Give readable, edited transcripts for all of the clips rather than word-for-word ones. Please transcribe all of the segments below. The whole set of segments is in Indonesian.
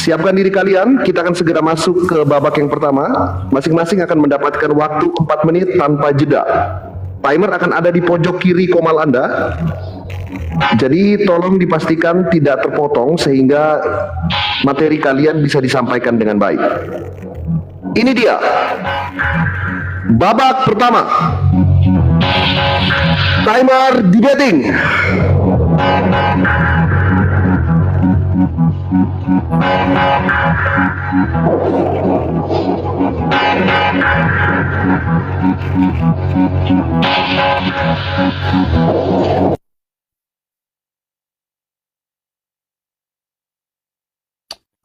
Siapkan diri kalian, kita akan segera masuk ke babak yang pertama. Masing-masing akan mendapatkan waktu 4 menit tanpa jeda. Timer akan ada di pojok kiri komal Anda. Jadi tolong dipastikan tidak terpotong sehingga materi kalian bisa disampaikan dengan baik. Ini dia babak pertama. Timer debating.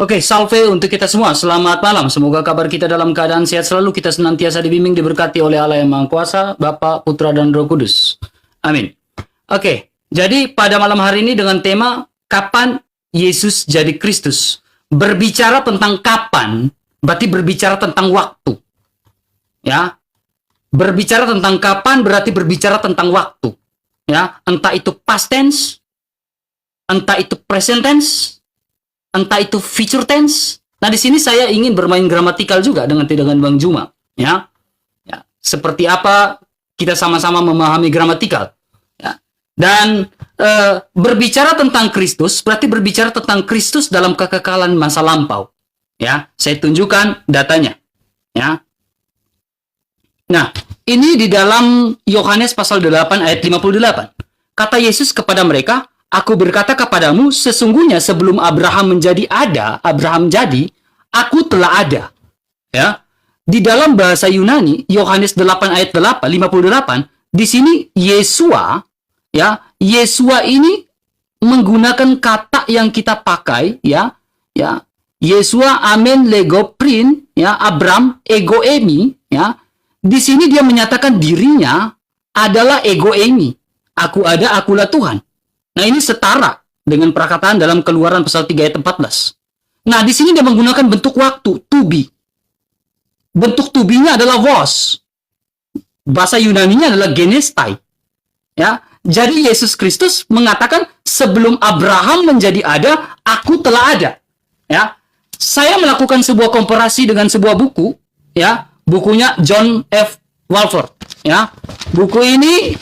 Oke, salve untuk kita semua. Selamat malam. Semoga kabar kita dalam keadaan sehat selalu. Kita senantiasa dibimbing, diberkati oleh Allah yang Maha Kuasa, Bapa, Putra, dan Roh Kudus. Amin. Oke, jadi pada malam hari ini dengan tema kapan Yesus jadi Kristus. Berbicara tentang kapan, berarti berbicara tentang waktu. Ya. Berbicara tentang kapan berarti berbicara tentang waktu. Ya, entah itu past tense, entah itu present tense, entah itu future tense. Nah, di sini saya ingin bermain gramatikal juga dengan Bang Juma, ya. Ya, seperti apa kita sama-sama memahami gramatikal, ya. Dan berbicara tentang Kristus berarti berbicara tentang Kristus dalam kekekalan masa lampau, ya. Saya tunjukkan datanya, ya. Nah, ini di dalam Yohanes pasal 8 ayat 58. Kata Yesus kepada mereka, Aku berkata kepadamu, sesungguhnya sebelum Abraham menjadi ada, Abraham jadi, aku telah ada. Ya. Di dalam bahasa Yunani, Yohanes 8 ayat 58, di sini Yesua, ya, Yesua ini menggunakan kata yang kita pakai, ya, ya, Yesua amen legoprin, ya, Abram egoemi, ya. Di sini dia menyatakan dirinya adalah egoemi. Aku ada, akulah Tuhan. Nah, ini setara dengan perkataan dalam Keluaran pasal 3 ayat 14. Nah, di sini dia menggunakan bentuk waktu, to be. Bentuk to be-nya adalah was. Bahasa Yunaninya adalah genestai. Ya. Jadi Yesus Kristus mengatakan sebelum Abraham menjadi ada, aku telah ada. Ya. Saya melakukan sebuah komparasi dengan sebuah buku, ya, bukunya John F. Walford, ya. Buku ini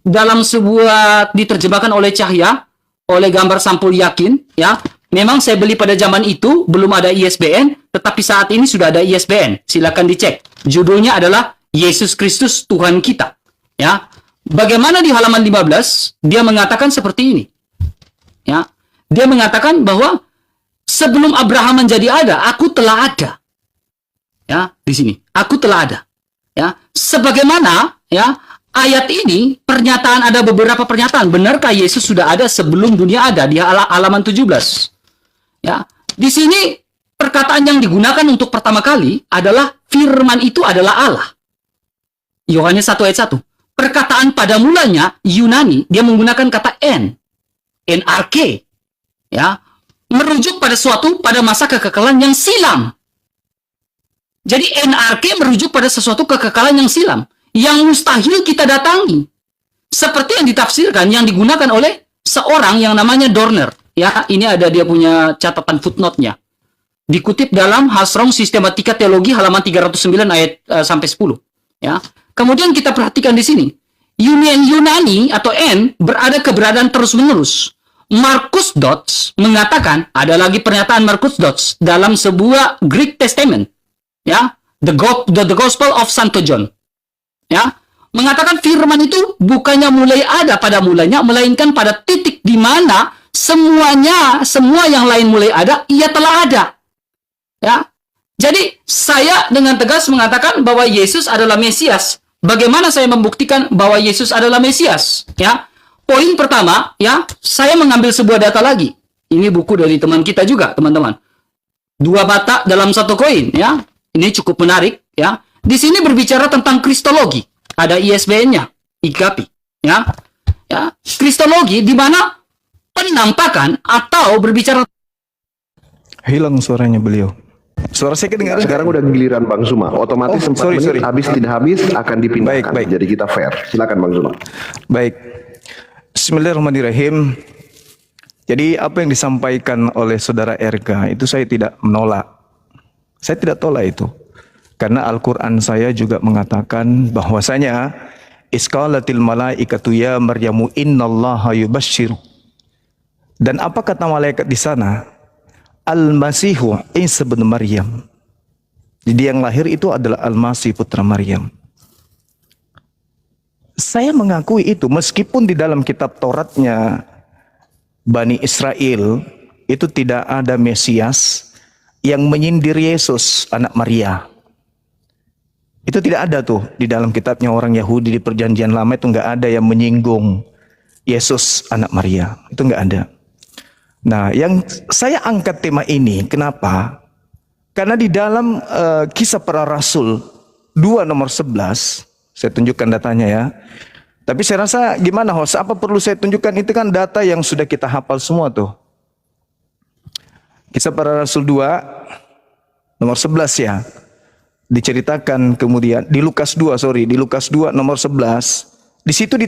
dalam sebuah diterjemahkan oleh Cahya, oleh gambar sampul yakin, ya. Memang saya beli pada zaman itu, belum ada ISBN, tetapi saat ini sudah ada ISBN. Silakan dicek. Judulnya adalah Yesus Kristus Tuhan kita, ya. Bagaimana di halaman 15, dia mengatakan seperti ini. Ya. Dia mengatakan bahwa sebelum Abraham menjadi ada, aku telah ada. Ya, di sini. Aku telah ada. Ya. Sebagaimana, ya, ayat ini, pernyataan, ada beberapa pernyataan. Benarkah Yesus sudah ada sebelum dunia ada? Di halaman 17. Ya. Di sini, perkataan yang digunakan untuk pertama kali adalah firman itu adalah Allah. Yohanes 1 ayat 1. Perkataan pada mulanya, Yunani, dia menggunakan kata NRK. Ya. Merujuk pada suatu, pada masa kekekalan yang silam. Jadi NRK merujuk pada sesuatu kekekalan yang silam. Yang mustahil kita datangi. Seperti yang ditafsirkan, yang digunakan oleh seorang yang namanya Dorner. Ya, ini ada dia punya catatan footnote-nya. Dikutip dalam Hasrong Sistematika Teologi halaman 309 ayat sampai 10. Ya. Kemudian kita perhatikan di sini. Yunani atau N berada keberadaan terus-menerus. Marcus Dods mengatakan, ada lagi pernyataan Marcus Dods dalam sebuah Greek Testament. Ya, the Gospel of Santo John. Ya, mengatakan firman itu bukannya mulai ada pada mulanya, melainkan pada titik di mana semua yang lain mulai ada, ia telah ada. Ya, jadi saya dengan tegas mengatakan bahwa Yesus adalah Mesias. Bagaimana saya membuktikan bahwa Yesus adalah Mesias? Ya, poin pertama, ya, saya mengambil sebuah data lagi. Ini buku dari teman kita juga, teman-teman. 2 mata dalam 1 koin, ya. Ini cukup menarik, ya. Di sini berbicara tentang kristologi. Ada ISBN-nya, IGAPI, ya. Ya, kristologi di mana penampakan atau berbicara. Hilang suaranya beliau. Suara saya kedengaran. Sekarang udah giliran Bang Zuma. Otomatis 4 menit habis tidak habis akan dipindahkan. Baik. Jadi kita fair. Silakan Bang Zuma. Baik. Bismillahirrahmanirrahim. Jadi apa yang disampaikan oleh saudara RK itu saya tidak menolak. Saya tidak tolak itu. Karena Al-Quran saya juga mengatakan bahwasanya Isqalatil malaikatu ya Maryamu innallaha yubashshiru. Dan apa kata malaikat di sana? Al-Masihu Isa bin Maryam. Jadi yang lahir itu adalah Al-Masih putra Maryam. Saya mengakui itu meskipun di dalam kitab Tauratnya Bani Israel itu tidak ada Mesias yang menyindir Yesus anak Maria. Itu tidak ada tuh di dalam kitabnya orang Yahudi di perjanjian lama itu nggak ada yang menyinggung Yesus anak Maria. Itu nggak ada. Nah, yang saya angkat tema ini kenapa? Karena di dalam Kisah Para Rasul 2 nomor 11, saya tunjukkan datanya ya. Tapi saya rasa gimana host? Apa perlu saya tunjukkan? Itu kan data yang sudah kita hafal semua tuh. Kisah Para Rasul 2 nomor 11 ya. Diceritakan kemudian di Lukas 2 nomor 11. Di situ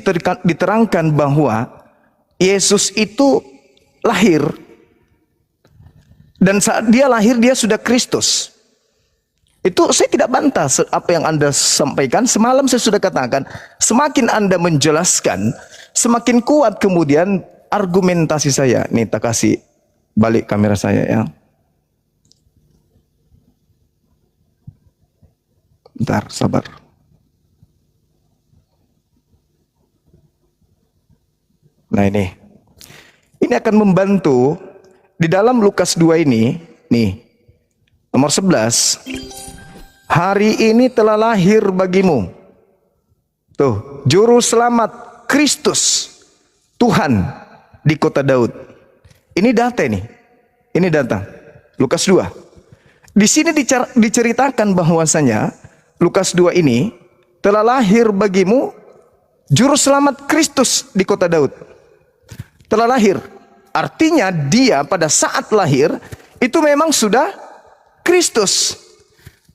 diterangkan bahwa Yesus itu lahir. Dan saat dia lahir dia sudah Kristus. Itu saya tidak bantah apa yang Anda sampaikan. Semalam saya sudah katakan, semakin Anda menjelaskan, semakin kuat kemudian argumentasi saya. Nih, tak kasih balik kamera saya ya. Bentar, sabar. Nah ini akan membantu di dalam Lukas 2 ini, nih, nomor 11. Hari ini telah lahir bagimu. Tuh, juru selamat Kristus Tuhan di kota Daud. Ini data nih. Ini data. Lukas 2. Di sini diceritakan bahwasanya Lukas 2 ini telah lahir bagimu juru selamat Kristus di kota Daud. Telah lahir. Artinya dia pada saat lahir itu memang sudah Kristus.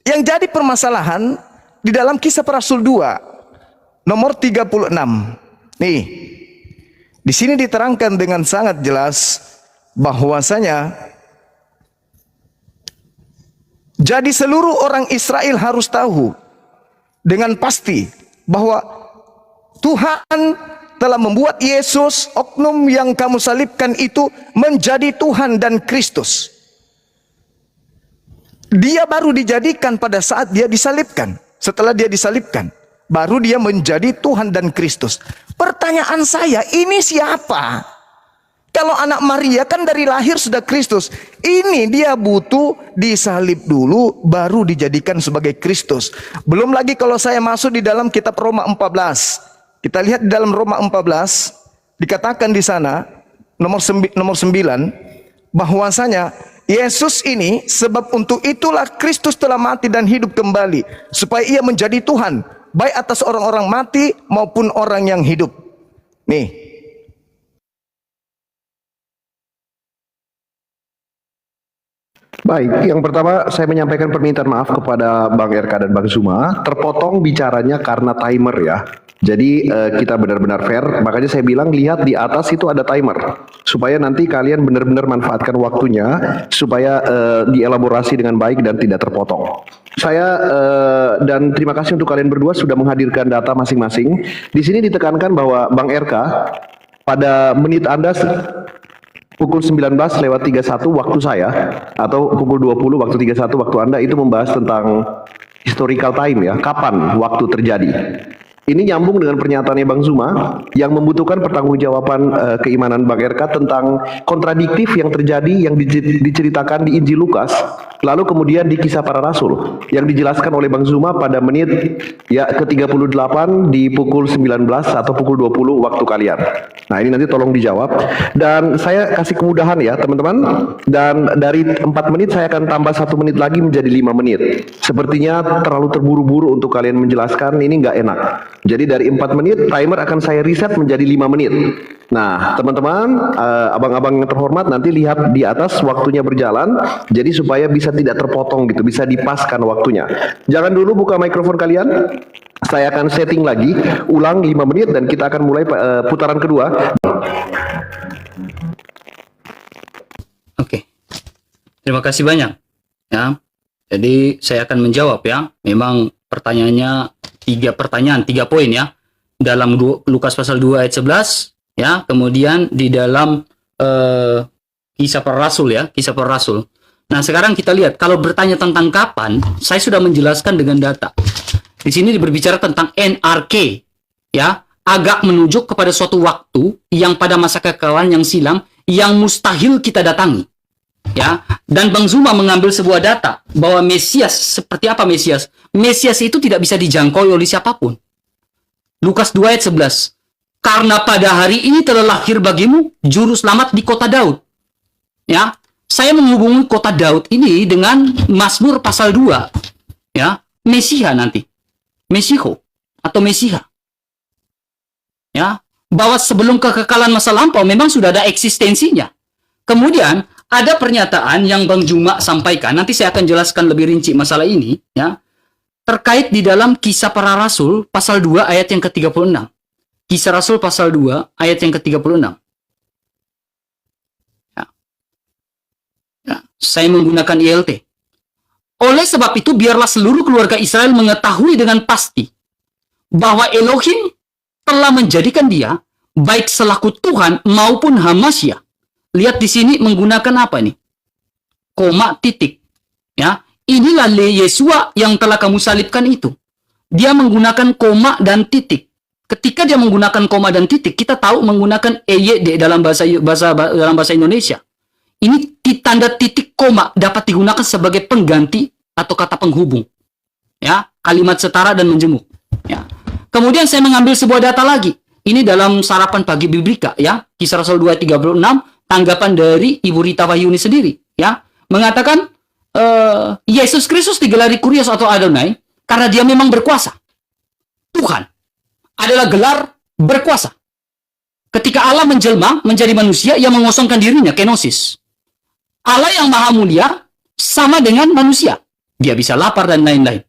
Yang jadi permasalahan di dalam Kisah Para Rasul 2 nomor 36. Nih. Di sini diterangkan dengan sangat jelas bahwasanya jadi seluruh orang Israel harus tahu dengan pasti bahwa Tuhan telah membuat Yesus, oknum yang kamu salibkan itu, menjadi Tuhan dan Kristus. Dia baru dijadikan pada saat dia disalibkan. Setelah dia disalibkan, baru dia menjadi Tuhan dan Kristus. Pertanyaan saya, ini siapa? Kalau anak Maria kan dari lahir sudah Kristus. Ini dia butuh disalib dulu baru dijadikan sebagai Kristus. Belum lagi kalau saya masuk di dalam kitab Roma 14. Kita lihat di dalam Roma 14 dikatakan di sana nomor 9 bahwasanya Yesus ini sebab untuk itulah Kristus telah mati dan hidup kembali supaya ia menjadi Tuhan baik atas orang-orang mati maupun orang yang hidup. Nih. Baik, yang pertama saya menyampaikan permintaan maaf kepada Bang RK dan Bang Zuma. Terpotong bicaranya karena timer ya. Jadi kita benar-benar fair. Makanya saya bilang lihat di atas itu ada timer. Supaya nanti kalian benar-benar manfaatkan waktunya. Supaya dielaborasi dengan baik dan tidak terpotong. Saya dan terima kasih untuk kalian berdua sudah menghadirkan data masing-masing. Di sini ditekankan bahwa Bang RK pada menit Anda pukul 19:31 waktu saya atau pukul 20 waktu 31 waktu Anda itu membahas tentang historical time ya, kapan waktu terjadi. Ini nyambung dengan pernyataannya Bang Zuma yang membutuhkan pertanggungjawaban keimanan Bang RK tentang kontradiktif yang terjadi yang diceritakan di Injil Lukas, lalu kemudian di Kisah Para Rasul yang dijelaskan oleh Bang Zuma pada menit ya ke-38 di pukul 19 atau pukul 20 waktu kalian. Nah, ini nanti tolong dijawab dan saya kasih kemudahan ya teman-teman, dan dari 4 menit saya akan tambah 1 menit lagi menjadi 5 menit. Sepertinya terlalu terburu-buru untuk kalian menjelaskan, ini nggak enak. Jadi dari 4 menit timer akan saya reset menjadi 5 menit. Nah teman-teman, abang-abang yang terhormat, nanti lihat di atas waktunya berjalan. Jadi supaya bisa tidak terpotong gitu, bisa dipaskan waktunya. Jangan dulu buka mikrofon kalian. Saya akan setting lagi, ulang 5 menit dan kita akan mulai putaran kedua. Terima kasih banyak. Ya. Jadi saya akan menjawab ya. Memang pertanyaannya 3 poin ya. Dalam Lukas pasal 2 ayat 11 ya, kemudian di dalam Kisah Para Rasul ya, Kisah Para Rasul. Nah, sekarang kita lihat kalau bertanya tentang kapan, saya sudah menjelaskan dengan data. Di sini berbicara tentang NRK ya, agak menunjuk kepada suatu waktu yang pada masa kekekalan yang silam yang mustahil kita datangi. Ya, dan Bang Zuma mengambil sebuah data bahwa Mesias, seperti apa Mesias? Mesias itu tidak bisa dijangkau oleh siapapun. Lukas 2 ayat 11. Karena pada hari ini telah lahir bagimu juru selamat di kota Daud. Ya, saya menghubungi kota Daud ini dengan Mazmur pasal 2. Ya, Mesiha nanti. Mesiho atau Mesiha. Ya, bahwa sebelum kekekalan masa lampau memang sudah ada eksistensinya. Kemudian ada pernyataan yang Bang Juma sampaikan, nanti saya akan jelaskan lebih rinci masalah ini, ya, terkait di dalam Kisah Para Rasul pasal 2 ayat yang ke-36. Kisah Rasul pasal 2 ayat yang ke-36. Ya. Ya, saya menggunakan ILT. Oleh sebab itu, biarlah seluruh keluarga Israel mengetahui dengan pasti bahwa Elohim telah menjadikan dia baik selaku Tuhan maupun Hamasya. Lihat di sini menggunakan apa nih? Koma titik. Ya, inilah Yesua yang telah kamu salibkan itu. Dia menggunakan koma dan titik. Ketika dia menggunakan koma dan titik, kita tahu menggunakan EYD dalam bahasa Indonesia. Ini tanda titik koma dapat digunakan sebagai pengganti atau kata penghubung. Ya, kalimat setara dan menjemuk. Ya. Kemudian saya mengambil sebuah data lagi. Ini dalam sarapan pagi Biblika ya, Kisah Rasul 2:36. Tanggapan dari Ibu Rita Wahyuni sendiri, ya, mengatakan Yesus Kristus digelari Kurios atau Adonai karena dia memang berkuasa. Tuhan adalah gelar berkuasa. Ketika Allah menjelma menjadi manusia, ia mengosongkan dirinya, kenosis. Allah yang maha mulia sama dengan manusia. Dia bisa lapar dan lain-lain.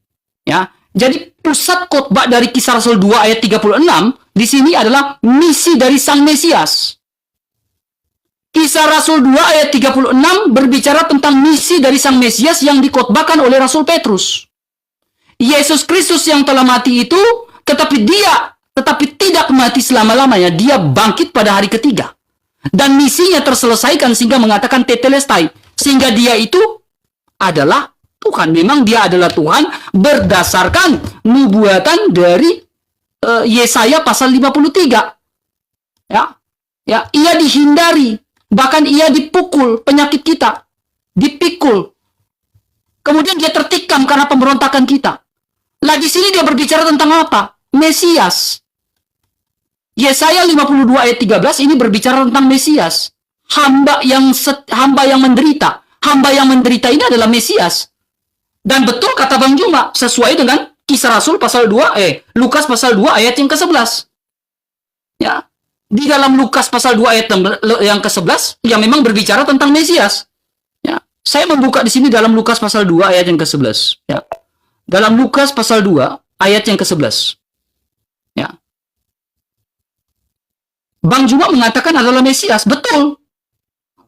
Ya, jadi pusat khotbah dari Kisah Rasul 2 ayat 36 di sini adalah misi dari Sang Mesias. Kisah Rasul 2 ayat 36 berbicara tentang misi dari Sang Mesias yang dikhotbahkan oleh Rasul Petrus. Yesus Kristus yang telah mati itu, tetapi tidak mati selama-lamanya. Dia bangkit pada hari ketiga. Dan misinya terselesaikan sehingga mengatakan tetelestai. Sehingga dia itu adalah Tuhan. Memang dia adalah Tuhan berdasarkan nubuatan dari Yesaya pasal 53. Ya, ia dihindari. Bahkan ia dipukul penyakit kita. Dipikul. Kemudian dia tertikam karena pemberontakan kita. Lah di sini dia berbicara tentang apa? Mesias. Yesaya 52 ayat 13 ini berbicara tentang Mesias. Hamba yang menderita. Hamba yang menderita ini adalah Mesias. Dan betul kata Bang Juma, sesuai dengan Kisah Rasul pasal 2, Lukas pasal 2 ayat yang ke-11. Ya. Di dalam Lukas pasal 2 ayat yang ke-11 yang memang berbicara tentang Mesias. Ya, saya membuka di sini dalam Lukas pasal 2 ayat yang ke-11, ya. Dalam Lukas pasal 2 ayat yang ke-11. Ya. Bang Juma mengatakan adalah Mesias, betul.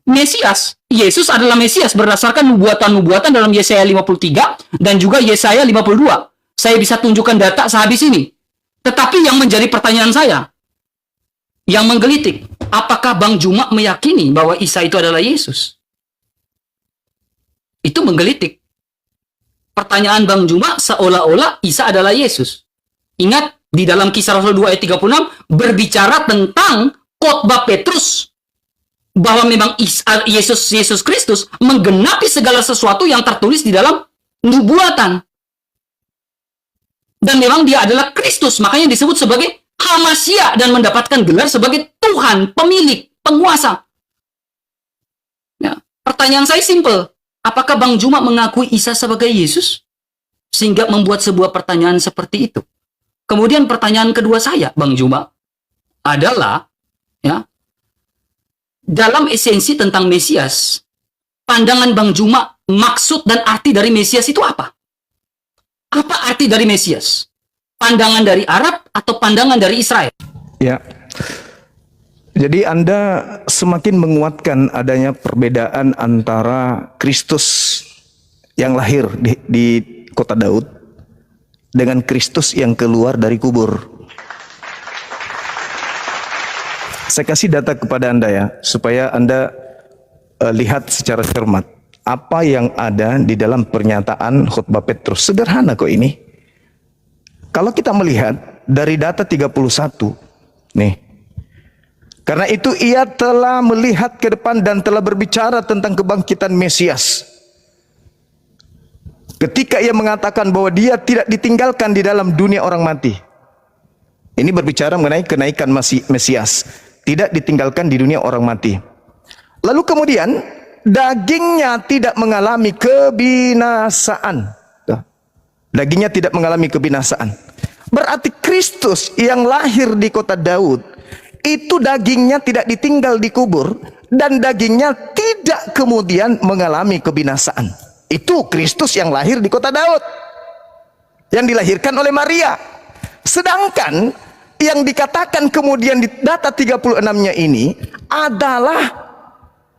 Mesias, Yesus adalah Mesias berdasarkan nubuatan-nubuatan dalam Yesaya 53 dan juga Yesaya 52. Saya bisa tunjukkan data sehabis ini. Tetapi yang menjadi pertanyaan saya, yang menggelitik, apakah Bang Juma meyakini bahwa Isa itu adalah Yesus? Itu menggelitik. Pertanyaan Bang Juma seolah-olah Isa adalah Yesus. Ingat, di dalam Kisah Rasul 2 ayat 36 berbicara tentang khotbah Petrus bahwa memang Yesus Kristus menggenapi segala sesuatu yang tertulis di dalam nubuatan. Dan memang dia adalah Kristus, makanya disebut sebagai Hamasya dan mendapatkan gelar sebagai Tuhan, pemilik, penguasa. Ya, pertanyaan saya simpel. Apakah Bang Juma mengakui Isa sebagai Yesus? Sehingga membuat sebuah pertanyaan seperti itu. Kemudian pertanyaan kedua saya, Bang Juma, adalah, ya, dalam esensi tentang Mesias, pandangan Bang Juma, maksud dan arti dari Mesias itu apa? Apa arti dari Mesias? Pandangan dari Arab atau pandangan dari Israel? Ya. Jadi Anda semakin menguatkan adanya perbedaan antara Kristus yang lahir di kota Daud dengan Kristus yang keluar dari kubur. Saya kasih data kepada Anda ya, supaya Anda lihat secara cermat apa yang ada di dalam pernyataan khutbah Petrus. Sederhana kok ini. Kalau kita melihat dari data 31, nih. Karena itu ia telah melihat ke depan dan telah berbicara tentang kebangkitan Mesias. Ketika ia mengatakan bahwa dia tidak ditinggalkan di dalam dunia orang mati. Ini berbicara mengenai kenaikan Mesias. Tidak ditinggalkan di dunia orang mati. Lalu kemudian, dagingnya tidak mengalami kebinasaan. Dagingnya tidak mengalami kebinasaan. Berarti Kristus yang lahir di kota Daud, itu dagingnya tidak ditinggal di kubur, dan dagingnya tidak kemudian mengalami kebinasaan. Itu Kristus yang lahir di kota Daud, yang dilahirkan oleh Maria. Sedangkan yang dikatakan kemudian di data 36-nya ini adalah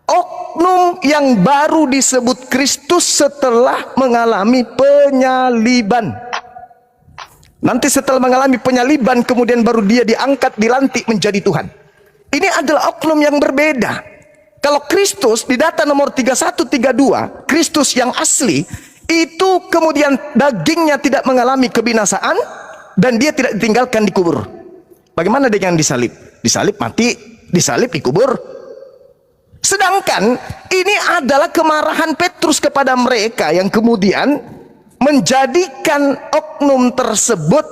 oknum yang baru disebut Kristus setelah mengalami penyaliban. Nanti setelah mengalami penyaliban, kemudian baru dia diangkat, dilantik menjadi Tuhan. Ini adalah oknum yang berbeda. Kalau Kristus di data nomor 3132, Kristus yang asli, itu kemudian dagingnya tidak mengalami kebinasaan, dan dia tidak ditinggalkan di kubur. Bagaimana dengan disalib? Disalib mati, disalib dikubur. Sedangkan ini adalah kemarahan Petrus kepada mereka yang kemudian menjadikan oknum tersebut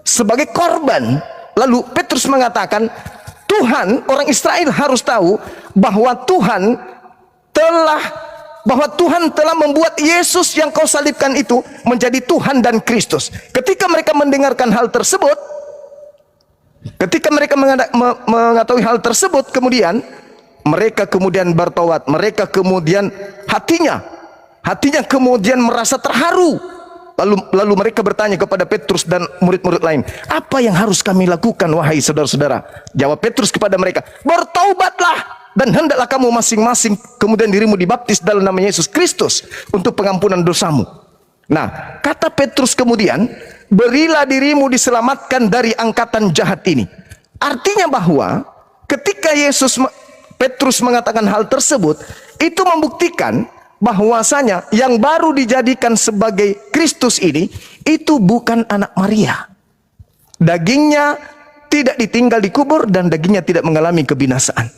sebagai korban. Lalu Petrus mengatakan, Tuhan, orang Israel harus tahu bahwa Tuhan telah membuat Yesus yang kau salibkan itu menjadi Tuhan dan Kristus. Ketika mereka mendengarkan hal tersebut, ketika mereka mengetahui hal tersebut, kemudian mereka kemudian bertobat, mereka kemudian hatinya kemudian merasa terharu. Lalu mereka bertanya kepada Petrus dan murid-murid lain, apa yang harus kami lakukan wahai saudara-saudara? Jawab Petrus kepada mereka, bertaubatlah dan hendaklah kamu masing-masing kemudian dirimu dibaptis dalam nama Yesus Kristus untuk pengampunan dosamu. Nah, kata Petrus kemudian, berilah dirimu diselamatkan dari angkatan jahat ini. Artinya bahwa ketika Petrus mengatakan hal tersebut, itu membuktikan bahwasanya yang baru dijadikan sebagai Kristus ini, itu bukan anak Maria. Dagingnya tidak ditinggal di kubur dan dagingnya tidak mengalami kebinasaan.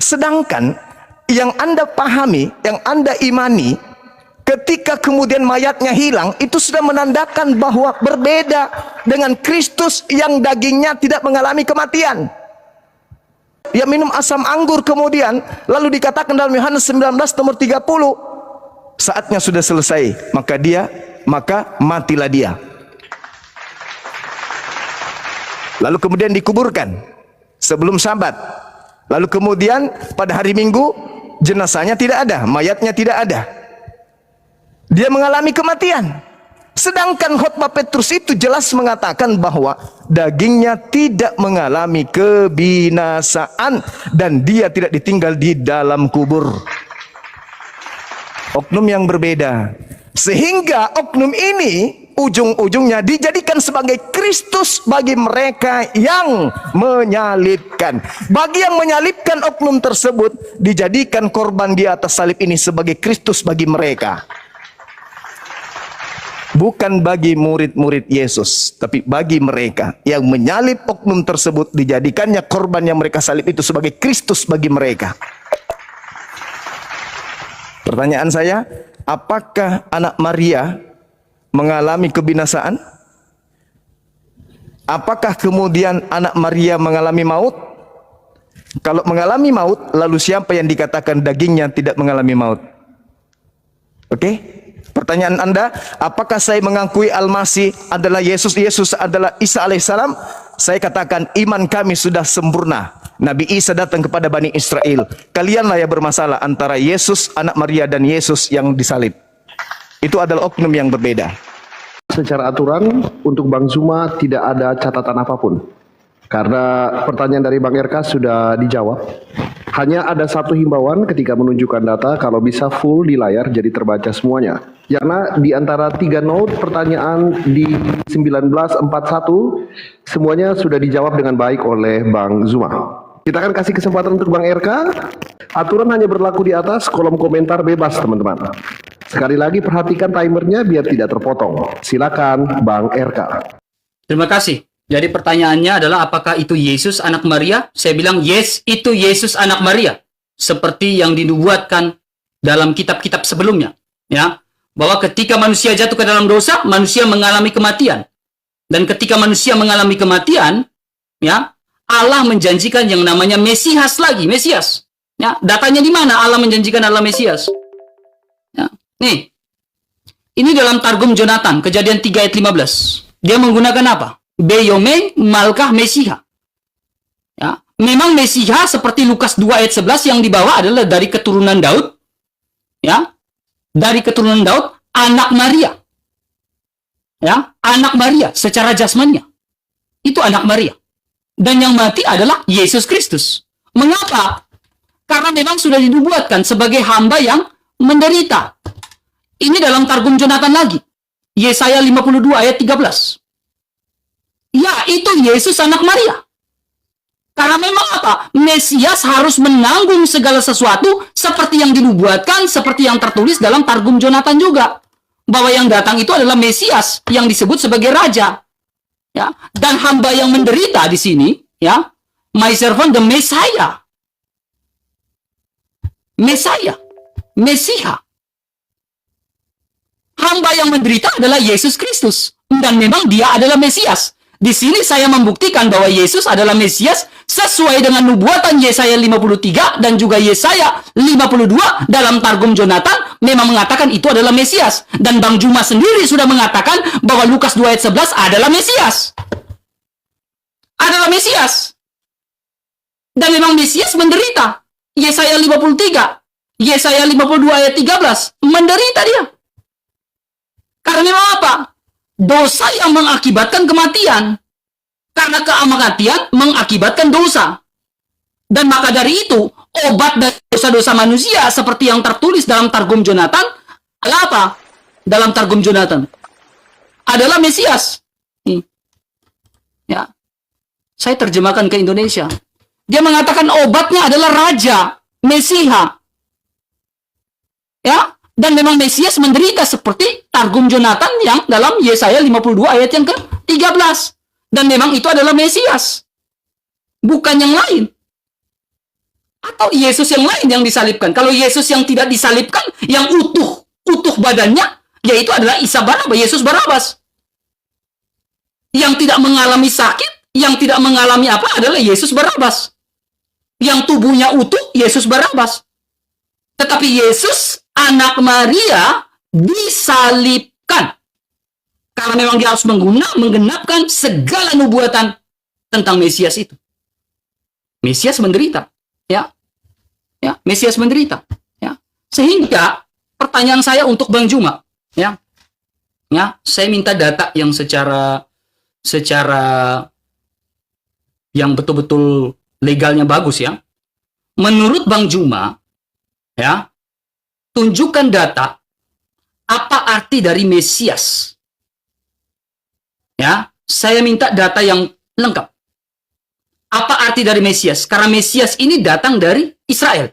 Sedangkan yang Anda pahami, yang Anda imani, ketika kemudian mayatnya hilang, itu sudah menandakan bahwa berbeda dengan Kristus yang dagingnya tidak mengalami kematian. Dia minum asam anggur kemudian, lalu dikatakan dalam Yohanes 19 nomor 30, saatnya sudah selesai, maka matilah dia. Lalu kemudian dikuburkan sebelum Sabat. Lalu kemudian pada hari Minggu jenazahnya tidak ada, mayatnya tidak ada. Dia mengalami kematian. Sedangkan khotbah Petrus itu jelas mengatakan bahwa dagingnya tidak mengalami kebinasaan dan dia tidak ditinggal di dalam kubur. Oknum yang berbeda. Sehingga oknum ini ujung-ujungnya dijadikan sebagai Kristus bagi mereka yang menyalibkan. Bagi yang menyalibkan oknum tersebut, dijadikan korban di atas salib ini sebagai Kristus bagi mereka. Bukan bagi murid-murid Yesus, tapi bagi mereka yang menyalib oknum tersebut, dijadikannya korban yang mereka salib itu sebagai Kristus bagi mereka. Pertanyaan saya, apakah anak Maria mengalami kebinasaan? Apakah kemudian anak Maria mengalami maut? Kalau mengalami maut, lalu siapa yang dikatakan dagingnya tidak mengalami maut? Oke? Pertanyaan Anda, apakah saya mengakui Al-Masih adalah Yesus, Yesus adalah Isa alaihissalam? Saya katakan iman kami sudah sempurna. Nabi Isa datang kepada Bani Israel. Kalianlah yang bermasalah antara Yesus, anak Maria, dan Yesus yang disalib. Itu adalah oknum yang berbeda. Secara aturan untuk Bang Zuma tidak ada catatan apapun. Karena pertanyaan dari Bang RK sudah dijawab. Hanya ada satu himbauan ketika menunjukkan data, kalau bisa full di layar jadi terbaca semuanya. Karena di antara 3 note pertanyaan di 1941 semuanya sudah dijawab dengan baik oleh Bang Zuma. Kita akan kasih kesempatan untuk Bang RK. Aturan hanya berlaku di atas, kolom komentar bebas teman-teman. Sekali lagi perhatikan timernya biar tidak terpotong. Silakan Bang RK. Terima kasih. Jadi pertanyaannya adalah apakah itu Yesus anak Maria? Saya bilang yes, itu Yesus anak Maria. Seperti yang dinubuatkan dalam kitab-kitab sebelumnya, ya. Bahwa ketika manusia jatuh ke dalam dosa, manusia mengalami kematian. Dan ketika manusia mengalami kematian, ya, Allah menjanjikan yang namanya Mesias lagi, Mesias. Ya, datanya di mana Allah menjanjikan Allah Mesias? Ya. Nih. Ini dalam Targum Jonathan, Kejadian 3 ayat 15. Dia menggunakan apa? Beyome Malkah Mesiha. Ya, memang Mesiha seperti Lukas 2 ayat 11 yang dibawa adalah dari keturunan Daud. Ya. Dari keturunan Daud, anak Maria. Ya, anak Maria secara jasmania. Itu anak Maria. Dan yang mati adalah Yesus Kristus. Mengapa? Karena memang sudah dinubuatkan sebagai hamba yang menderita. Ini dalam Targum Jonathan lagi. Yesaya 52 ayat 13. Ya, itu Yesus anak Maria. Karena memang apa? Mesias harus menanggung segala sesuatu seperti yang dinubuatkan, seperti yang tertulis dalam Targum Jonathan juga. Bahwa yang datang itu adalah Mesias yang disebut sebagai raja. Ya, dan hamba yang menderita di sini, ya, my servant the Messiah. Messiah, Mesiha. Hamba yang menderita adalah Yesus Kristus dan memang dia adalah Mesias. Di sini saya membuktikan bahwa Yesus adalah Mesias sesuai dengan nubuatan Yesaya 53 dan juga Yesaya 52 dalam Targum Jonathan memang mengatakan itu adalah Mesias. Dan Bang Juma sendiri sudah mengatakan bahwa Lukas 2 ayat 11 adalah Mesias. Adalah Mesias. Dan memang Mesias menderita. Yesaya 53, Yesaya 52 ayat 13 menderita dia. Karena memang apa? Dosa yang mengakibatkan kematian. Karena kematian mengakibatkan dosa. Dan maka dari itu, obat dari dosa-dosa manusia seperti yang tertulis dalam Targum Jonathan adalah apa? Dalam Targum Jonathan adalah Mesias. Ya. Saya terjemahkan ke Indonesia. Dia mengatakan obatnya adalah Raja, Mesiha. Ya. Dan memang Mesias menderita seperti Targum Jonathan yang dalam Yesaya 52 ayat yang ke-13. Dan memang itu adalah Mesias. Bukan yang lain. Atau Yesus yang lain yang disalibkan. Kalau Yesus yang tidak disalibkan, yang utuh badannya, yaitu adalah Isa Barabas, Yesus Barabas. Yang tidak mengalami sakit, yang tidak mengalami apa adalah Yesus Barabas. Yang tubuhnya utuh, Yesus Barabas. Tetapi Yesus anak Maria disalibkan. Karena memang dia harus menggenapkan segala nubuatan tentang Mesias itu. Mesias menderita. Ya. Ya, Mesias menderita. Ya. Sehingga pertanyaan saya untuk Bang Juma, ya. Ya, saya minta data yang secara yang betul-betul legalnya bagus ya. Menurut Bang Juma, ya, tunjukkan data apa arti dari Mesias. Ya, saya minta data yang lengkap. Apa arti dari Mesias? Karena Mesias ini datang dari Israel.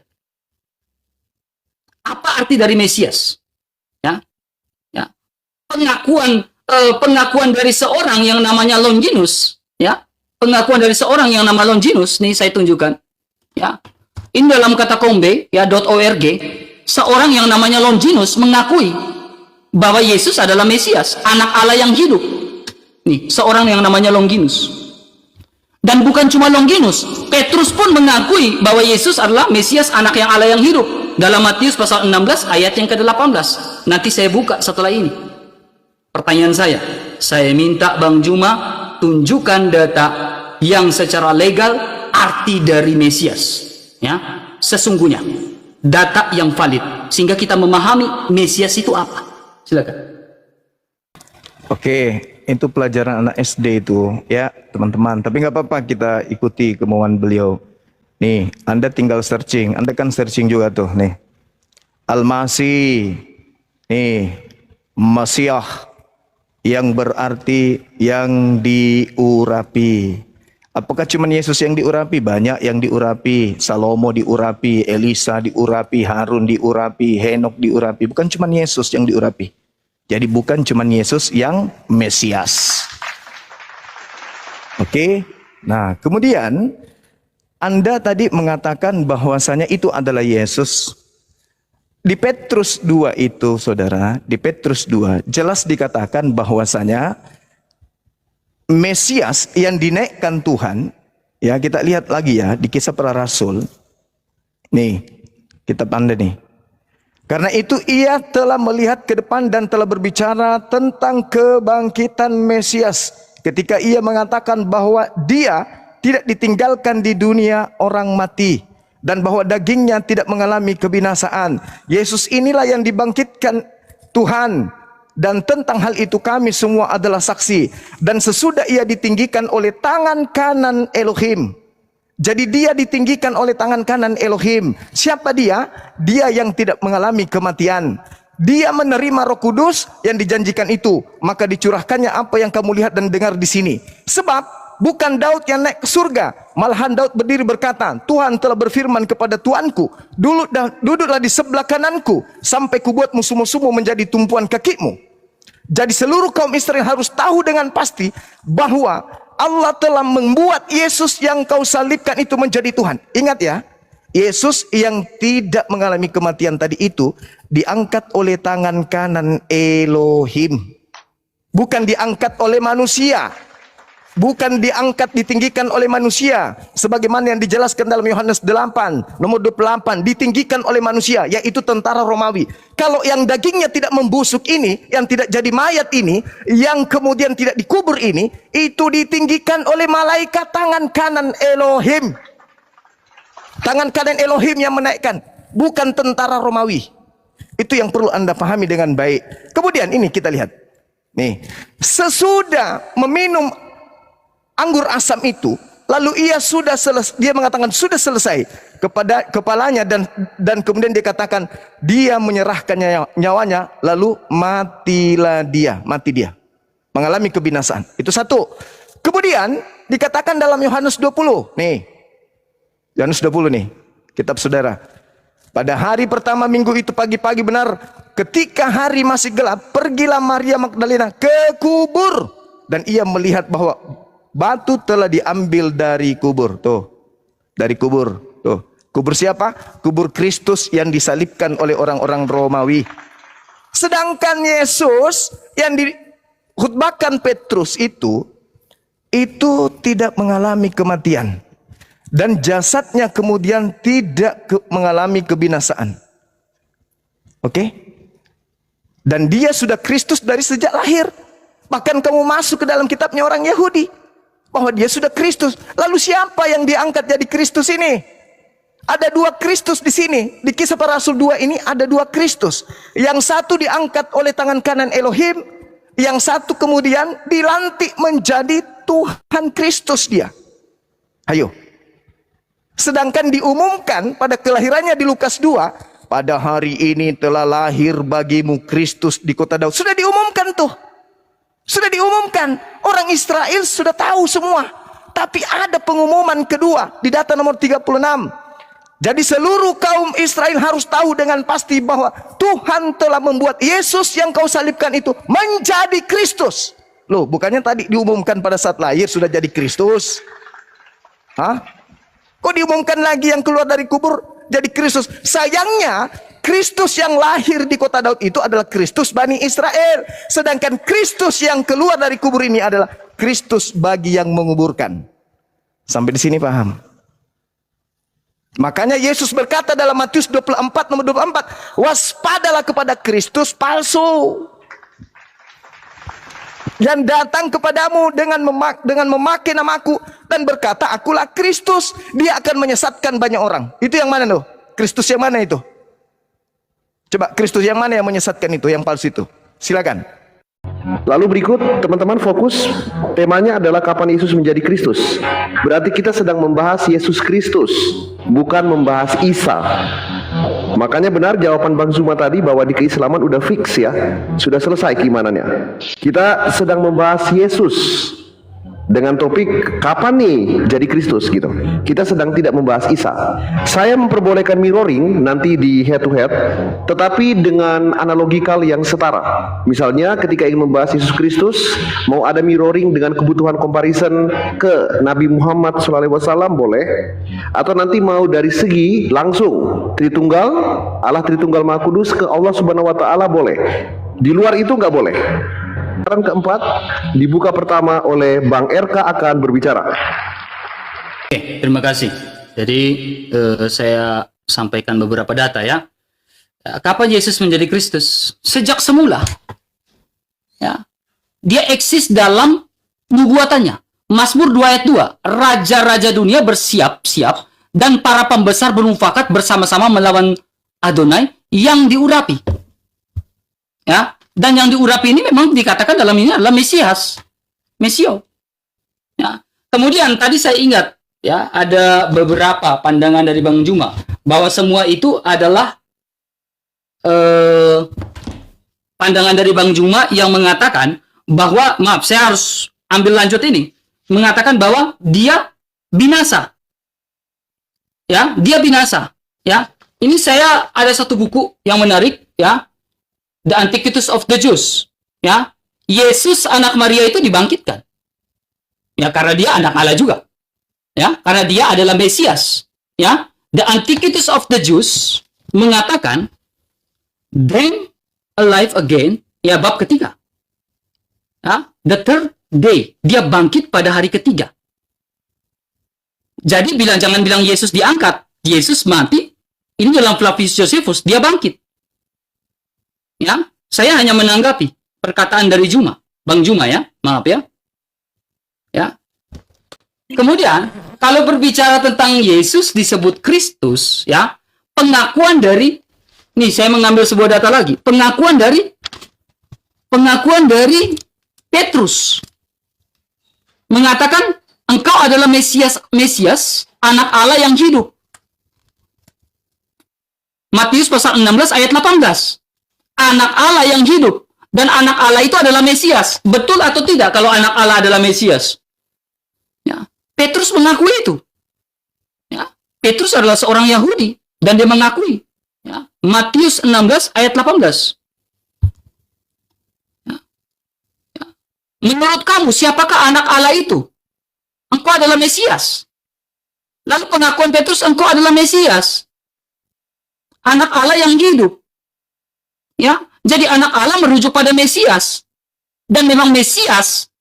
Apa arti dari Mesias? Ya, ya. Pengakuan dari seorang yang namanya Longinus, ya. Pengakuan dari seorang yang nama Longinus, nih saya tunjukkan. Ya. Ini dalam katakombe ya .org, seorang yang namanya Longinus mengakui bahwa Yesus adalah Mesias, anak Allah yang hidup. Nih, seorang yang namanya Longinus. Dan bukan cuma Longinus, Petrus pun mengakui bahwa Yesus adalah Mesias, anak yang Allah yang hidup. Dalam Matius pasal 16 ayat yang ke-18. Nanti saya buka setelah ini. Pertanyaan saya minta Bang Juma tunjukkan data yang secara legal arti dari Mesias. Ya, sesungguhnya data yang valid sehingga kita memahami Mesias itu apa. Silakan. Oke, itu pelajaran anak SD itu ya teman-teman. Tapi nggak apa-apa, kita ikuti kemauan beliau. Nih, Anda tinggal searching. Anda kan searching juga tuh. Nih, Al-Masih. Nih, Masiah. Yang berarti yang diurapi. Apakah cuma Yesus yang diurapi? Banyak yang diurapi. Salomo diurapi, Elisa diurapi, Harun diurapi, Henok diurapi. Bukan cuma Yesus yang diurapi. Jadi bukan cuma Yesus yang Mesias. Oke. Nah, kemudian Anda tadi mengatakan bahwasanya itu adalah Yesus. Di Petrus 2 itu, saudara, di Petrus 2 jelas dikatakan bahwasanya Mesias yang dinaikkan Tuhan, ya kita lihat lagi ya di Kisah Para Rasul. Nih, kitab Anda nih. Karena itu ia telah melihat ke depan dan telah berbicara tentang kebangkitan Mesias. Ketika ia mengatakan bahwa dia tidak ditinggalkan di dunia orang mati. Dan bahwa dagingnya tidak mengalami kebinasaan. Yesus inilah yang dibangkitkan Tuhan. Dan tentang hal itu kami semua adalah saksi. Dan sesudah ia ditinggikan oleh tangan kanan Elohim. Jadi dia ditinggikan oleh tangan kanan Elohim. Siapa dia? Dia yang tidak mengalami kematian. Dia menerima Roh Kudus yang dijanjikan itu. Maka dicurahkannya apa yang kamu lihat dan dengar di sini. Sebab bukan Daud yang naik ke surga. Malahan Daud berdiri berkata, Tuhan telah berfirman kepada Tuanku, duduklah di sebelah kananku, sampai kubuat musuh-musuhmu menjadi tumpuan kakimu. Jadi seluruh kaum Israel harus tahu dengan pasti bahwa Allah telah membuat Yesus yang kau salibkan itu menjadi Tuhan. Ingat ya, Yesus yang tidak mengalami kematian tadi itu diangkat oleh tangan kanan Elohim. Bukan diangkat oleh manusia. Bukan diangkat, ditinggikan oleh manusia. Sebagaimana yang dijelaskan dalam Yohanes 8, nomor 28. Ditinggikan oleh manusia, yaitu tentara Romawi. Kalau yang dagingnya tidak membusuk ini, yang tidak jadi mayat ini, yang kemudian tidak dikubur ini, itu ditinggikan oleh malaikat tangan kanan Elohim. Tangan kanan Elohim yang menaikkan. Bukan tentara Romawi. Itu yang perlu Anda pahami dengan baik. Kemudian ini kita lihat. Nih, sesudah meminum anggur asam itu, lalu dia mengatakan sudah selesai kepada kepalanya dan kemudian dia katakan dia menyerahkan nyawanya, lalu mati dia, mengalami kebinasaan. Itu satu. Kemudian dikatakan dalam Yohanes 20, nih, Yohanes 20 nih, kitab saudara. Pada hari pertama minggu itu pagi-pagi benar, ketika hari masih gelap, pergilah Maria Magdalena ke kubur dan ia melihat bahwa batu telah diambil dari kubur. Tuh, dari kubur. Tuh, kubur siapa? Kubur Kristus yang disalibkan oleh orang-orang Romawi. Sedangkan Yesus yang dikhutbahkan Petrus itu tidak mengalami kematian. Dan jasadnya kemudian tidak mengalami kebinasaan. Oke? Dan dia sudah Kristus dari sejak lahir. Bahkan kamu masuk ke dalam kitabnya orang Yahudi. Bahwa dia sudah Kristus. Lalu siapa yang diangkat jadi Kristus ini? Ada dua Kristus di sini. Di Kisah Para Rasul 2 ini ada dua Kristus. Yang satu diangkat oleh tangan kanan Elohim. Yang satu kemudian dilantik menjadi Tuhan Kristus dia. Ayo. Sedangkan diumumkan pada kelahirannya di Lukas 2. Pada hari ini telah lahir bagimu Kristus di kota Daud. Sudah diumumkan tuh. Sudah diumumkan, orang Israel sudah tahu semua. Tapi ada pengumuman kedua di data nomor 36. Jadi seluruh kaum Israel harus tahu dengan pasti bahwa Tuhan telah membuat Yesus yang kau salibkan itu menjadi Kristus. Loh, bukannya tadi diumumkan pada saat lahir sudah jadi Kristus? Hah? Kok diumumkan lagi yang keluar dari kubur jadi Kristus? Sayangnya Kristus yang lahir di kota Daud itu adalah Kristus Bani Israel. Sedangkan Kristus yang keluar dari kubur ini adalah Kristus bagi yang menguburkan. Sampai di sini paham? Makanya Yesus berkata dalam Matius 24 nomor 24, waspadalah kepada Kristus palsu yang datang kepadamu dengan memakai namaku dan berkata akulah Kristus. Dia akan menyesatkan banyak orang. Itu yang mana loh? Kristus yang mana itu? Coba Kristus yang mana yang menyesatkan itu, yang palsu itu? Silakan. Lalu berikut teman-teman fokus, temanya adalah kapan Yesus menjadi Kristus. Berarti kita sedang membahas Yesus Kristus, bukan membahas Isa. Makanya benar jawaban Bang Zuma tadi bahwa di keislaman udah fix ya, sudah selesai keimanannya. Kita sedang membahas Yesus dengan topik kapan nih jadi Kristus gitu. Kita sedang tidak membahas Isa. Saya memperbolehkan mirroring nanti di head to head, tetapi dengan analogikal yang setara. Misalnya ketika ingin membahas Yesus Kristus, mau ada mirroring dengan kebutuhan comparison ke Nabi Muhammad SAW boleh, atau nanti mau dari segi langsung Tritunggal, Allah Tritunggal Maha Kudus ke Allah Subhanahu Wa Taala boleh. Di luar itu nggak boleh. Saran keempat dibuka pertama oleh Bang RK akan berbicara. Oke, terima kasih. Jadi saya sampaikan beberapa data ya. Kapan Yesus menjadi Kristus? Sejak semula. Ya. Dia eksis dalam nubuatannya. Mazmur 2 ayat 2. Raja-raja dunia bersiap-siap dan para pembesar bermufakat bersama-sama melawan Adonai yang diurapi. Ya. Dan yang diurapi ini memang dikatakan dalam ini adalah Mesias, Mesio. Ya. Kemudian tadi saya ingat ya ada beberapa pandangan dari Bang Juma bahwa semua itu adalah pandangan dari Bang Juma yang mengatakan bahwa maaf saya harus ambil lanjut ini mengatakan bahwa dia binasa. Ya, dia binasa. Ya, ini saya ada satu buku yang menarik ya. The Antiquities of the Jews, ya, Yesus anak Maria itu dibangkitkan, ya, karena dia anak Allah juga, ya, karena dia adalah Mesias, ya. The Antiquities of the Jews mengatakan, then alive again, ya, bab ketiga, ya, the third day, dia bangkit pada hari ketiga. Jadi jangan bilang Yesus diangkat, Yesus mati, ini dalam Flavius Josephus, dia bangkit. Ya, saya hanya menanggapi perkataan dari Juma, Bang Juma ya, maaf ya. Ya. Kemudian, kalau berbicara tentang Yesus disebut Kristus, ya, pengakuan dari, nih saya mengambil sebuah data lagi, pengakuan dari Petrus mengatakan engkau adalah Mesias, anak Allah yang hidup. Matius pasal 16 ayat 18. Anak Allah yang hidup. Dan anak Allah itu adalah Mesias. Betul atau tidak kalau anak Allah adalah Mesias? Ya. Petrus mengakui itu. Ya. Petrus adalah seorang Yahudi. Dan dia mengakui. Ya. Matius 16 ayat 18. Ya. Ya. Menurut kamu, siapakah anak Allah itu? Engkau adalah Mesias. Lalu pengakuan Petrus, engkau adalah Mesias. Anak Allah yang hidup. Ya, jadi anak Allah merujuk pada Mesias. Dan memang Mesias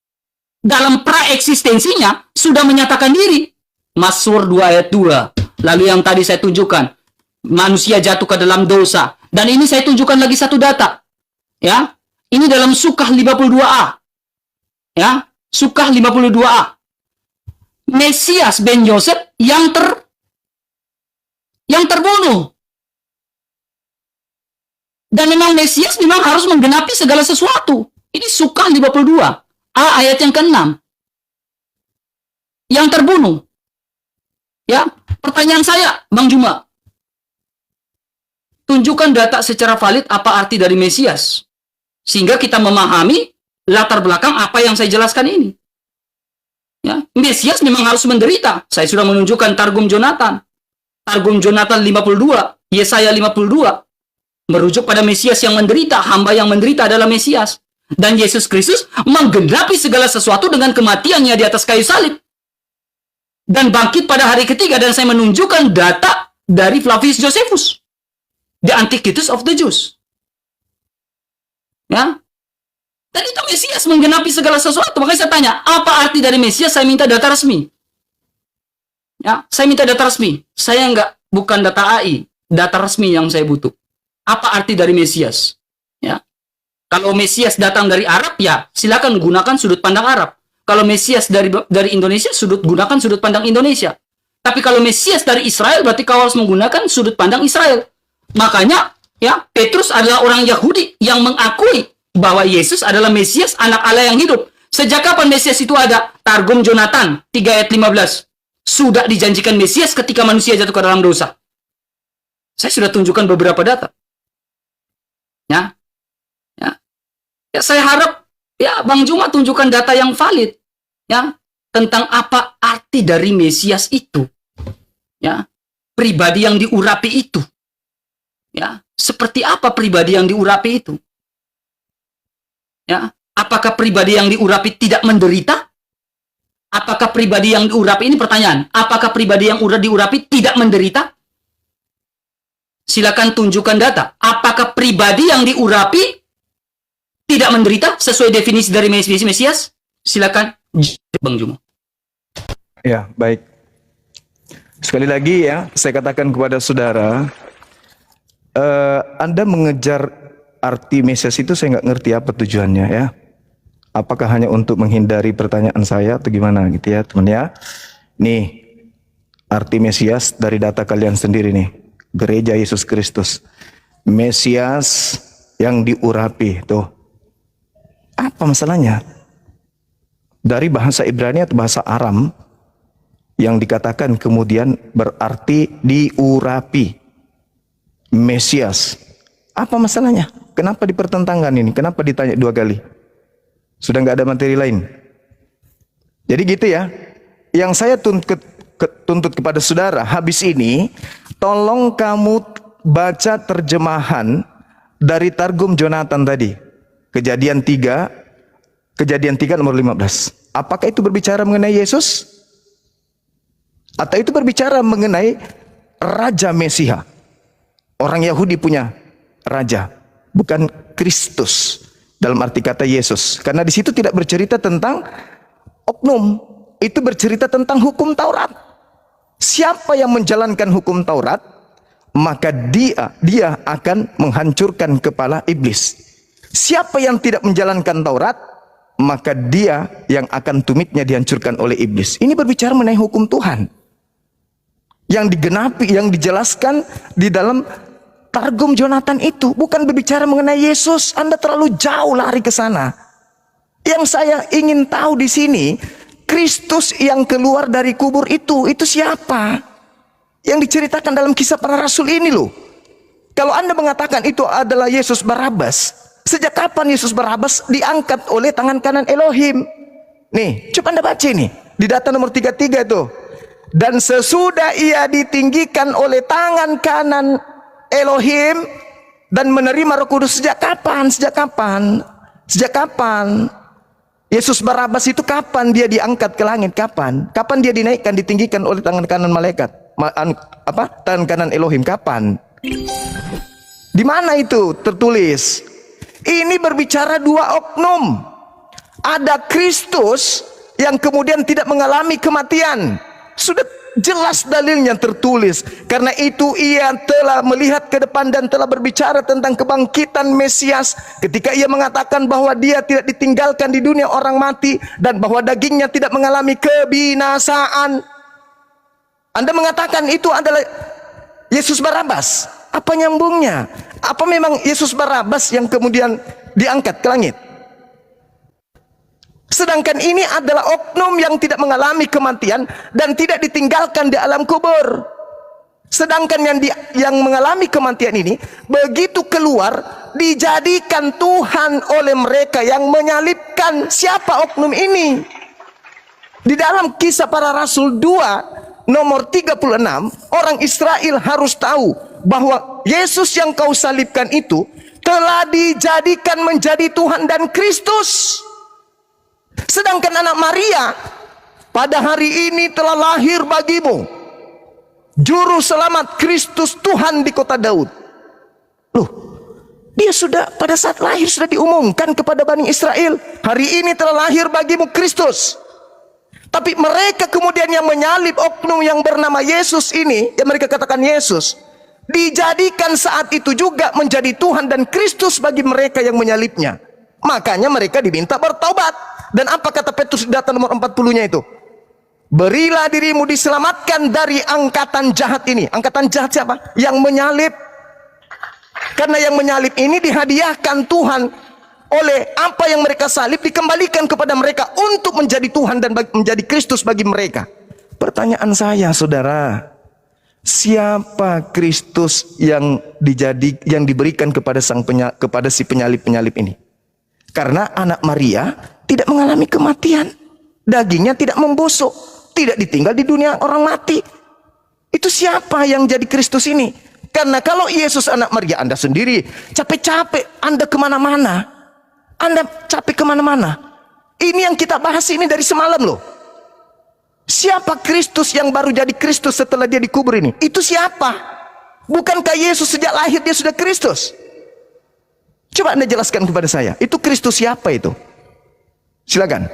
dalam praeksistensinya sudah menyatakan diri. Mazmur 2 ayat 2. Lalu yang tadi saya tunjukkan, manusia jatuh ke dalam dosa. Dan ini saya tunjukkan lagi satu data. Ya, ini dalam Sukah 52a. Ya, Sukah 52a. Mesias ben Yosef yang terbunuh. Dan memang Mesias memang harus menggenapi segala sesuatu. Ini Sukah 52. Ayat yang ke-6. Yang terbunuh. Ya, pertanyaan saya, Bang Juma. Tunjukkan data secara valid apa arti dari Mesias. Sehingga kita memahami latar belakang apa yang saya jelaskan ini. Ya, Mesias memang harus menderita. Saya sudah menunjukkan Targum Jonathan. Targum Jonathan 52. Yesaya 52. Merujuk pada Mesias yang menderita, hamba yang menderita adalah Mesias. Dan Yesus Kristus menggenapi segala sesuatu dengan kematiannya di atas kayu salib. Dan bangkit pada hari ketiga, dan saya menunjukkan data dari Flavius Josephus. The Antiquities of the Jews. Ya. Dan itu Mesias menggenapi segala sesuatu. Makanya saya tanya, apa arti dari Mesias? Saya minta data resmi. Ya, saya minta data resmi. Saya bukan data AI, data resmi yang saya butuh. Apa arti dari Mesias? Ya. Kalau Mesias datang dari Arab, ya silakan gunakan sudut pandang Arab. Kalau Mesias dari Indonesia, gunakan sudut pandang Indonesia. Tapi kalau Mesias dari Israel, berarti kau harus menggunakan sudut pandang Israel. Makanya, ya, Petrus adalah orang Yahudi yang mengakui bahwa Yesus adalah Mesias, anak Allah yang hidup. Sejak kapan Mesias itu ada? Targum Jonathan 3 ayat 15. Sudah dijanjikan Mesias ketika manusia jatuh ke dalam dosa. Saya sudah tunjukkan beberapa data. Ya. Ya, saya harap ya Bang Juma tunjukkan data yang valid ya tentang apa arti dari Mesias itu. Ya. Pribadi yang diurapi itu. Ya, seperti apa pribadi yang diurapi itu? Ya, apakah pribadi yang diurapi tidak menderita? Apakah pribadi yang diurapi, ini pertanyaan, apakah pribadi yang udah diurapi tidak menderita? Silakan tunjukkan data. Apakah pribadi yang diurapi tidak menderita sesuai definisi dari Mesias? Silakan Bang Juma. Ya, baik. Sekali lagi ya, saya katakan kepada saudara, Anda mengejar arti Mesias itu saya nggak ngerti apa tujuannya ya. Apakah hanya untuk menghindari pertanyaan saya atau gimana gitu ya teman ya. Nih, arti Mesias dari data kalian sendiri nih. Gereja Yesus Kristus. Mesias yang diurapi tuh. Apa masalahnya? Dari bahasa Ibrani atau bahasa Aram yang dikatakan kemudian berarti diurapi. Mesias. Apa masalahnya? Kenapa dipertentangkan ini? Kenapa ditanya 2 kali? Sudah nggak ada materi lain. Jadi gitu ya. Yang saya tuntut kepada saudara habis ini, tolong kamu baca terjemahan dari Targum Jonathan tadi. Kejadian 3 nomor 15. Apakah itu berbicara mengenai Yesus? Atau itu berbicara mengenai Raja Mesiha? Orang Yahudi punya raja, bukan Kristus. Dalam arti kata Yesus, karena di situ tidak bercerita tentang oknum, itu bercerita tentang hukum Taurat. Siapa yang menjalankan hukum Taurat, maka dia akan menghancurkan kepala iblis. Siapa yang tidak menjalankan Taurat, maka dia yang akan tumitnya dihancurkan oleh iblis. Ini berbicara mengenai hukum Tuhan yang digenapi, yang dijelaskan di dalam Targum Jonathan itu, bukan berbicara mengenai Yesus. Anda terlalu jauh lari ke sana. Yang saya ingin tahu di sini, Kristus yang keluar dari kubur itu siapa? Yang diceritakan dalam Kisah Para Rasul ini loh. Kalau Anda mengatakan itu adalah Yesus Barabas, sejak kapan Yesus Barabas diangkat oleh tangan kanan Elohim? Nih, coba Anda baca nih, di data nomor 33 tuh. Dan sesudah ia ditinggikan oleh tangan kanan Elohim dan menerima Roh Kudus sejak kapan? Sejak kapan? Yesus Barabas itu kapan dia diangkat ke langit? Kapan? Kapan dia dinaikkan, ditinggikan oleh tangan kanan malaikat? Tangan kanan Elohim kapan? Di mana itu tertulis? Ini berbicara 2 oknum. Ada Kristus yang kemudian tidak mengalami kematian. Sudah jelas dalilnya tertulis. Karena itu ia telah melihat ke depan dan telah berbicara tentang kebangkitan Mesias ketika ia mengatakan bahwa dia tidak ditinggalkan di dunia orang mati dan bahwa dagingnya tidak mengalami kebinasaan. Anda mengatakan itu adalah Yesus Barabas. Apa nyambungnya? Apa memang Yesus Barabas yang kemudian diangkat ke langit? Sedangkan ini adalah oknum yang tidak mengalami kematian dan tidak ditinggalkan di alam kubur. Sedangkan yang mengalami kematian ini begitu keluar dijadikan Tuhan oleh mereka yang menyalibkan. Siapa oknum ini? Di dalam Kisah Para Rasul 2 nomor 36, orang Israel harus tahu bahwa Yesus yang kau salibkan itu telah dijadikan menjadi Tuhan dan Kristus. Sedangkan anak Maria pada hari ini telah lahir bagimu Juru Selamat Kristus Tuhan di kota Daud. Loh, dia sudah pada saat lahir sudah diumumkan kepada Bani Israel, hari ini telah lahir bagimu Kristus. Tapi mereka kemudian yang menyalib oknum yang bernama Yesus ini, yang mereka katakan Yesus, dijadikan saat itu juga menjadi Tuhan dan Kristus bagi mereka yang menyalibnya. Makanya mereka diminta bertobat. Dan apa kata Petrus di data nomor 40-nya itu? Berilah dirimu diselamatkan dari angkatan jahat ini. Angkatan jahat siapa? Yang menyalib. Karena yang menyalib ini dihadiahkan Tuhan oleh apa yang mereka salib dikembalikan kepada mereka untuk menjadi Tuhan dan menjadi Kristus bagi mereka. Pertanyaan saya, saudara, siapa Kristus yang diberikan kepada si penyalib-penyalip ini? Karena anak Maria tidak mengalami kematian, dagingnya tidak membusuk, tidak ditinggal di dunia orang mati. Itu siapa yang jadi Kristus ini? Karena kalau Yesus anak Maria, Anda sendiri capek-capek, Anda kemana-mana. Anda capek kemana-mana. Ini yang kita bahas ini dari semalam loh. Siapa Kristus yang baru jadi Kristus setelah dia dikubur ini? Itu siapa? Bukankah Yesus sejak lahir dia sudah Kristus? Coba Anda jelaskan kepada saya. Itu Kristus siapa itu? Silakan.